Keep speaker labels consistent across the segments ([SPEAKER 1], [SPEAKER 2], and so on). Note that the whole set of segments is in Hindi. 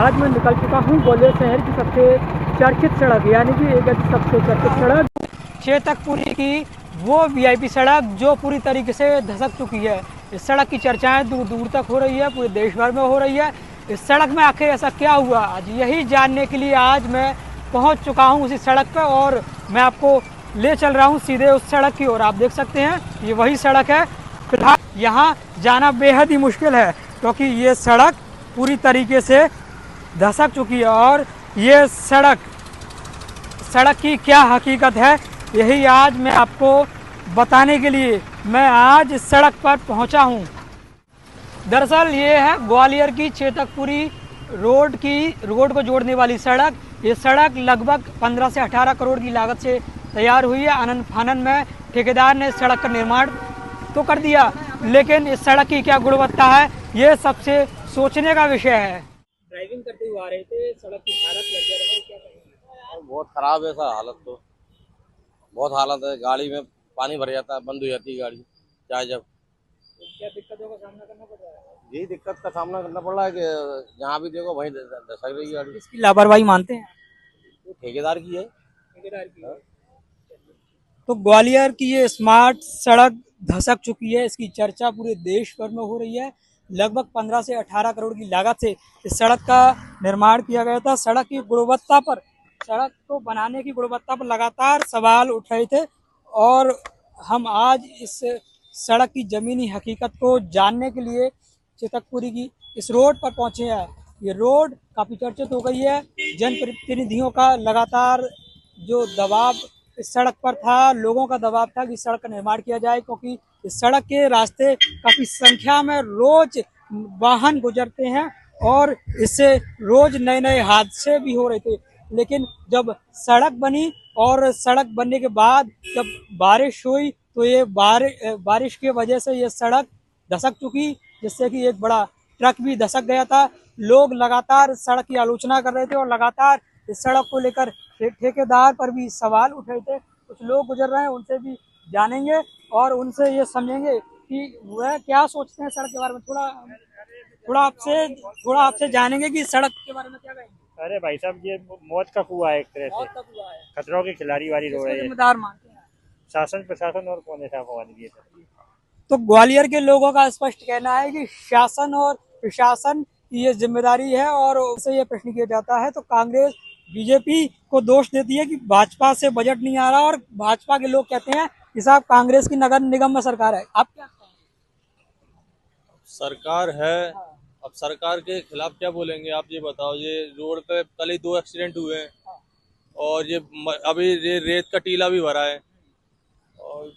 [SPEAKER 1] आज मैं निकल चुका हूँ ग्वालियर शहर की सबसे चर्चित सड़क यानी कि एक सबसे चर्चित सड़क चेतकपुरी की वो वीआईपी सड़क जो पूरी तरीके से धंसक चुकी है। इस सड़क की चर्चाएं दूर दूर तक हो रही है, पूरे देश भर में हो रही है। इस सड़क में आखिर ऐसा क्या हुआ, आज यही जानने के लिए आज मैं पहुंच चुका हूं उसी सड़क पर और मैं आपको ले चल रहा हूं सीधे उस सड़क की ओर। आप देख सकते हैं ये वही सड़क है। फिलहाल यहाँ जाना बेहद ही मुश्किल है क्योंकि ये सड़क पूरी तरीके से धंसक चुकी है और ये सड़क की क्या हकीकत है यही आज मैं आपको बताने के लिए मैं आज इस सड़क पर पहुंचा हूं। दरअसल ये है ग्वालियर की चेतकपुरी रोड को जोड़ने वाली सड़क। ये सड़क लगभग 15 से 18 करोड़ की लागत से तैयार हुई है। आनन फानन में ठेकेदार ने सड़क का निर्माण तो कर दिया, लेकिन इस सड़क की क्या गुणवत्ता है ये सबसे सोचने का विषय है। ड्राइविंग करते हुए आ रहे थे, सड़क की हालत क्या कहेंगे?
[SPEAKER 2] बहुत खराब है सर, हालत तो बहुत हालत है। गाड़ी में पानी भर जाता है, बंद हो जाती है गाड़ी चाहे जब।
[SPEAKER 1] क्या दिक्कतों का सामना करना पड़ रहा है?
[SPEAKER 2] यही दिक्कत का सामना करना पड़ रहा है कि जहाँ भी देखो वहीं धसक रही है गाड़ी।
[SPEAKER 1] इसकी लापरवाही मानते हैं?
[SPEAKER 2] तो ठेकेदार की है।
[SPEAKER 1] तो ग्वालियर की ये स्मार्ट सड़क धंसक चुकी है, इसकी चर्चा पूरे देश भर में हो रही है। लगभग 15 से 18 करोड़ की लागत से इस सड़क का निर्माण किया गया था। सड़क को बनाने की गुणवत्ता पर लगातार सवाल उठ रहे थे और हम आज इस सड़क की जमीनी हकीकत को जानने के लिए चेतकपुरी की इस रोड पर पहुंचे हैं। ये रोड काफ़ी चर्चित हो गई है। जनप्रतिनिधियों का लगातार जो दबाव इस सड़क पर था, लोगों का दबाव था कि सड़क का निर्माण किया जाए क्योंकि इस सड़क के रास्ते काफ़ी संख्या में रोज वाहन गुजरते हैं और इससे रोज नए नए हादसे भी हो रहे थे। लेकिन जब सड़क बनी और सड़क बनने के बाद जब बारिश हुई तो ये बारिश की वजह से ये सड़क धंसक चुकी, जिससे कि एक बड़ा ट्रक भी धंसक गया था। लोग लगातार सड़क की आलोचना कर रहे थे और लगातार इस सड़क को लेकर ठेकेदार पर भी सवाल उठ रहे थे। कुछ लोग गुजर रहे हैं, उनसे भी जानेंगे और उनसे ये समझेंगे कि वह क्या सोचते हैं सड़क के बारे में। थोड़ा आपसे जानेंगे कि सड़क के बारे में क्या कहेंगे।
[SPEAKER 3] अरे भाई साहब, ये मौत का कुआं है, एक तरह से खतरों की खिलाड़ी वाली रोड है।
[SPEAKER 1] जिम्मेदार मानते हैं
[SPEAKER 3] शासन प्रशासन और कौन है वाली है।
[SPEAKER 1] तो ग्वालियर के लोगों का स्पष्ट कहना है कि शासन और प्रशासन की ये जिम्मेदारी है और उससे ये प्रश्न किया जाता है तो कांग्रेस बीजेपी को दोष देती है कि भाजपा से बजट नहीं आ रहा और भाजपा के लोग कहते हैं कि साहब कांग्रेस की नगर निगम में सरकार है। आप क्या कहते हैं?
[SPEAKER 2] सरकार है, अब सरकार के खिलाफ क्या बोलेंगे आप ये बताओ। ये रोड पे कल ही 2 एक्सीडेंट हुए हैं और ये अभी ये रेत का टीला भी भरा है और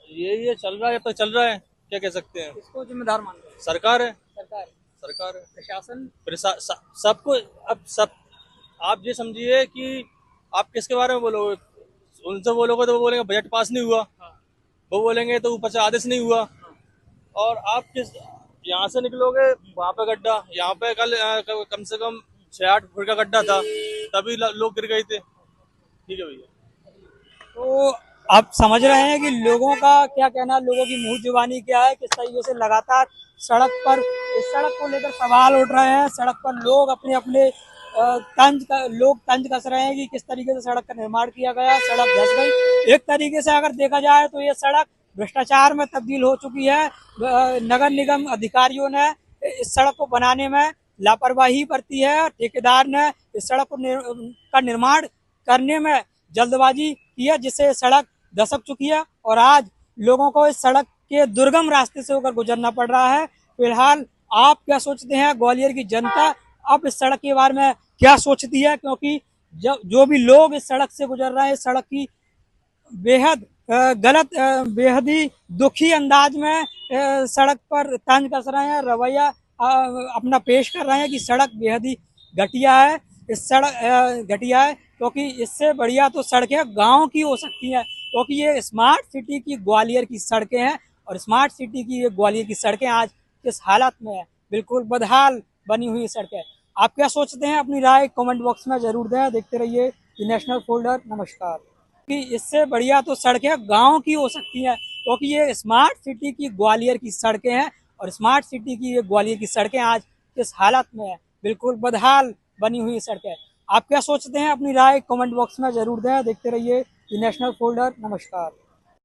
[SPEAKER 2] ये चल रहा है, अब तक चल रहा है। क्या कह सकते हैं?
[SPEAKER 1] इसको जिम्मेदार मानते हैं?
[SPEAKER 2] सरकार है,
[SPEAKER 1] सरकार है, प्रशासन
[SPEAKER 2] सबको। अब सब आप ये समझिए कि आप किसके बारे में बोलोगे। उनसे बोलोगे तो वो बोलेंगे बजट पास नहीं हुआ, वो बोलेंगे तो ऊपर से आदेश नहीं हुआ। और आप किस यहाँ से निकलोगे वहाँ पे गड्ढा, यहाँ पे कल कम से कम 6-8 फुट का गड्ढा था, तभी लोग गिर गए थे। ठीक है भैया।
[SPEAKER 1] तो आप समझ रहे हैं कि लोगों का क्या कहना, लोगों की मुंह जुबानी क्या है, किस तरीके से लगातार इस सड़क को लेकर सवाल उठ रहे हैं। सड़क पर लोग अपने तंज कस रहे हैं कि किस तरीके से सड़क का निर्माण किया गया, सड़क धंस गई। एक तरीके से अगर देखा जाए तो ये सड़क भ्रष्टाचार में तब्दील हो चुकी है। नगर निगम अधिकारियों ने इस सड़क को बनाने में लापरवाही बरती है। ठेकेदार ने इस सड़क का निर्माण करने में जल्दबाजी की है, जिससे सड़क धंसक चुकी है और आज लोगों को इस सड़क के दुर्गम रास्ते से होकर गुजरना पड़ रहा है। फिलहाल आप क्या सोचते हैं, ग्वालियर की जनता अब इस सड़क के बारे में क्या सोचती है? क्योंकि जो भी लोग इस सड़क से गुजर रहे हैं, इस सड़क की बेहद बेहद ही दुखी अंदाज में सड़क पर तंज कस रहे हैं, रवैया अपना पेश कर रहे हैं कि सड़क बेहद ही घटिया है। इस सड़क घटिया है क्योंकि इससे बढ़िया तो सड़कें गांव की हो सकती हैं, क्योंकि ये स्मार्ट सिटी की ग्वालियर की सड़कें हैं और स्मार्ट सिटी की ये ग्वालियर की सड़कें आज किस हालत में है, बिल्कुल बदहाल बनी हुई सड़कें। आप क्या सोचते हैं? अपनी राय कमेंट बॉक्स में जरूर दें। देखते रहिए नेशनल फोल्डर। नमस्कार। कि इससे बढ़िया तो सड़कें गांव की हो सकती हैं, क्योंकि ये स्मार्ट सिटी की ग्वालियर की सड़कें हैं और स्मार्ट सिटी की ये ग्वालियर की सड़कें आज किस हालत में है, बिल्कुल बदहाल बनी हुई सड़कें। आप क्या सोचते हैं, अपनी राय कमेंट बॉक्स में जरूर दें। देखते रहिए द नेशनल फोल्डर। नमस्कार।